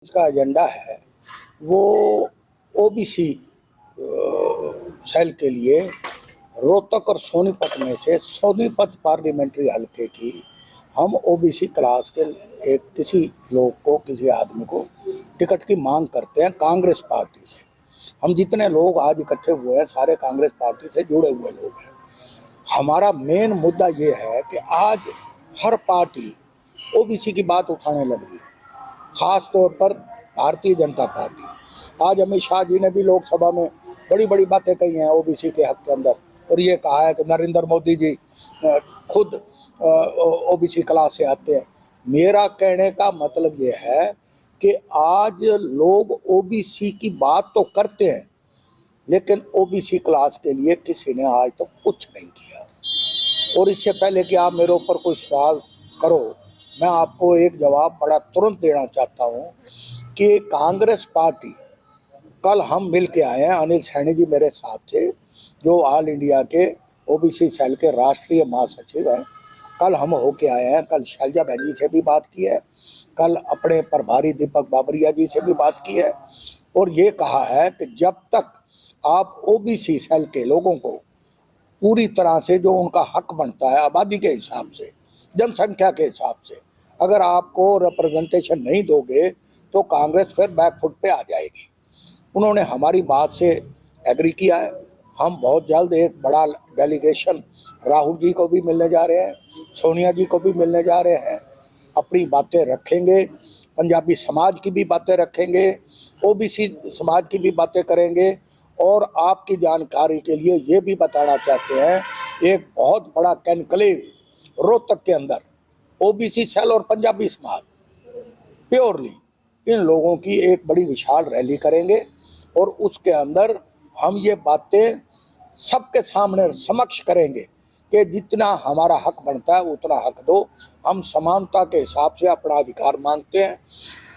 इसका एजेंडा है वो ओबीसी सेल के लिए रोहतक और सोनीपत में से सोनीपत पार्लियामेंट्री हलके की हम ओबीसी क्लास के एक किसी लोग को, किसी आदमी को टिकट की मांग करते हैं कांग्रेस पार्टी से। हम जितने लोग आज इकट्ठे हुए हैं सारे कांग्रेस पार्टी से जुड़े हुए लोग हैं। हमारा मेन मुद्दा ये है कि आज हर पार्टी ओबीसी की बात उठाने लग रही है, खास तौर पर भारतीय जनता पार्टी। आज अमित शाह जी ने भी लोकसभा में बड़ी बड़ी बातें कही हैं ओबीसी के हक के अंदर, और ये कहा है कि नरेंद्र मोदी जी खुद ओबीसी क्लास से आते हैं। मेरा कहने का मतलब ये है कि आज लोग ओबीसी की बात तो करते हैं, लेकिन ओबीसी क्लास के लिए किसी ने आज तक कुछ नहीं किया। और इससे पहले कि आप मेरे ऊपर कोई सवाल करो, मैं आपको एक जवाब बड़ा तुरंत देना चाहता हूं कि कांग्रेस पार्टी, कल हम मिल के आए हैं, अनिल सैनी जी मेरे साथ थे जो ऑल इंडिया के ओबीसी सेल के राष्ट्रीय महासचिव हैं। कल हम होके आए हैं, कल शैलजा बहन जी से भी बात की है, कल अपने प्रभारी दीपक बाबरिया जी से भी बात की है, और ये कहा है कि जब तक आप ओबीसी सेल के लोगों को पूरी तरह से जो उनका हक बनता है आबादी के हिसाब से, जनसंख्या के हिसाब से, अगर आपको रिप्रेजेंटेशन नहीं दोगे तो कांग्रेस फिर बैकफुट पे आ जाएगी। उन्होंने हमारी बात से एग्री किया है। हम बहुत जल्द एक बड़ा डेलीगेशन राहुल जी को भी मिलने जा रहे हैं, सोनिया जी को भी मिलने जा रहे हैं, अपनी बातें रखेंगे, पंजाबी समाज की भी बातें रखेंगे, ओबीसी समाज की भी बातें करेंगे। और आपकी जानकारी के लिए ये भी बताना चाहते हैं, एक बहुत बड़ा कॉन्क्लेव रोहतक के अंदर ओबीसी सेल और पंजाबी समाज प्योरली इन लोगों की एक बड़ी विशाल रैली करेंगे, और उसके अंदर हम ये बातें सबके सामने समक्ष करेंगे कि जितना हमारा हक बनता है उतना हक दो। हम समानता के हिसाब से अपना अधिकार मांगते हैं,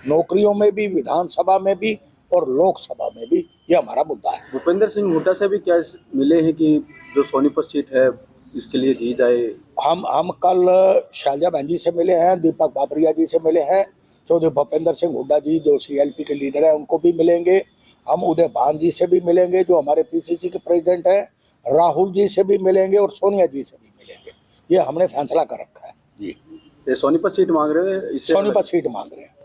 नौकरियों में भी, विधानसभा में भी और लोकसभा में भी। ये हमारा मुद्दा है। भूपेंद्र सिंह हुड्डा से भी क्या मिले हैं कि जो सोनीपत सीट है इसके लिए दी जाए? हम कल शैलजा बहन जी से मिले हैं, दीपक बाबरिया जी से मिले हैं, चौधरी भूपेंद्र सिंह हुड्डा जी जो सीएलपी के लीडर हैं उनको भी मिलेंगे। हम उदय भान जी से भी मिलेंगे जो हमारे पीसीसी के प्रेसिडेंट हैं, राहुल जी से भी मिलेंगे और सोनिया जी से भी मिलेंगे। ये हमने फैसला कर रखा है जी। ये सोनीपत सीट मांग रहे हैं? सोनीपत सीट मांग रहे हैं,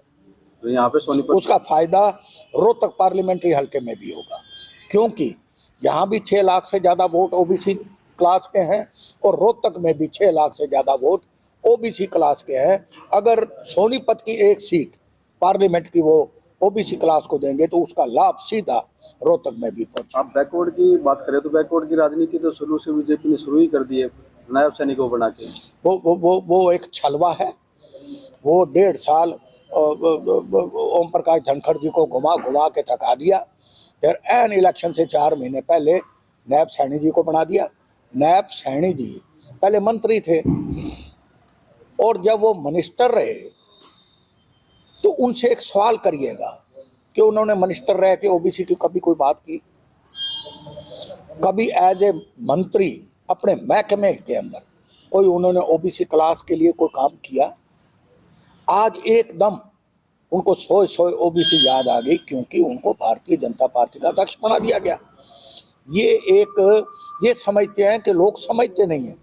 तो यहाँ पे सोनीपत, उसका फायदा रोहतक पार्लियामेंट्री हल्के में भी होगा, क्योंकि यहाँ भी 6 लाख से ज़्यादा वोट ओबीसी क्लास के हैं और रोहतक में भी 6 लाख से ज़्यादा वोट ओबीसी क्लास के हैं। अगर सोनीपत की एक सीट पार्लियामेंट की वो ओबीसी क्लास को देंगे तो उसका लाभ सीधा रोहतक में भी पहुंचेगा। आप बैकवर्ड की बात करें तो बैकवर्ड की राजनीति तो शुरू से बीजेपी ने शुरू ही कर दी है, नायब सैनिकों बना के। वो एक छलवा है। वो 1.5 साल ओम प्रकाश धनखड़ जी को घुमा घुमा के थका दिया, फिर एन इलेक्शन से 4 महीने पहले नायब सैनी जी को बना दिया। नायब सैनी जी पहले मंत्री थे, और जब वो मिनिस्टर रहे तो उनसे एक सवाल करिएगा कि उन्होंने मिनिस्टर रह के ओबीसी की कभी कोई बात की? कभी एज ए मंत्री अपने महकमे के अंदर कोई उन्होंने ओबीसी क्लास के लिए कोई काम किया? आज एकदम उनको सोए ओबीसी याद आ गई, क्योंकि उनको भारतीय जनता पार्टी का अध्यक्ष बना दिया गया। ये समझते हैं कि लोग समझते नहीं है।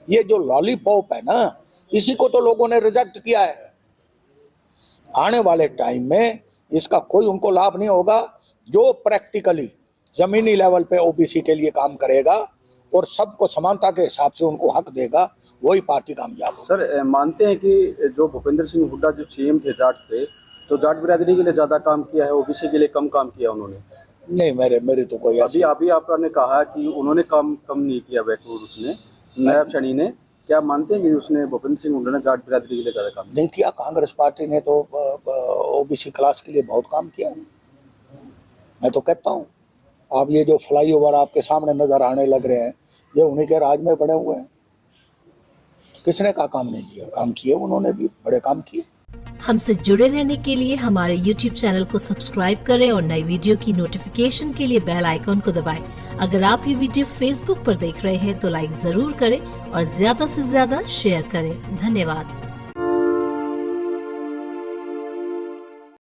ये जो लॉलीपॉप है ना, इसी को तो लोगों ने रिजेक्ट किया है। आने वाले टाइम में इसका कोई उनको लाभ नहीं होगा। जो प्रैक्टिकली जमीनी लेवल पे ओबीसी के लिए काम करेगा और सबको समानता के हिसाब से उनको हक देगा, वही पार्टी कामयाब होगी। सर, मानते हैं कि जो भूपेंद्र सिंह हुड्डा जब सीएम थे जाट थे, तो जाट बिरादरी के लिए ज्यादा काम किया है, ओबीसी के लिए कम काम किया उन्होंने? नहीं, मेरे तो कोई अभी आपने कहा कि उन्होंने कम नहीं किया बैकवर्ड, उसने नायब सैनी ने। क्या मानते हैं कि उसने भूपेंद्र सिंह हुड्डा ने जाट बिरादरी के लिए ज्यादा काम नहीं किया? कांग्रेस पार्टी ने तो ओबीसी क्लास के लिए बहुत काम किया। मैं तो कहता हूँ, आप ये जो फ्लाईओवर आपके सामने नजर आने लग रहे हैं, ये उन्हीं के राज में बने हुए हैं। किसने का काम नहीं किया? काम किए उन्होंने भी, बड़े काम किए। हमसे जुड़े रहने के लिए हमारे YouTube चैनल को सब्सक्राइब करें और नई वीडियो की नोटिफिकेशन के लिए बेल आइकॉन को दबाएं। अगर आप ये वीडियो Facebook पर देख रहे हैं तो लाइक जरूर करें और ज्यादा से ज्यादा शेयर करें। धन्यवाद।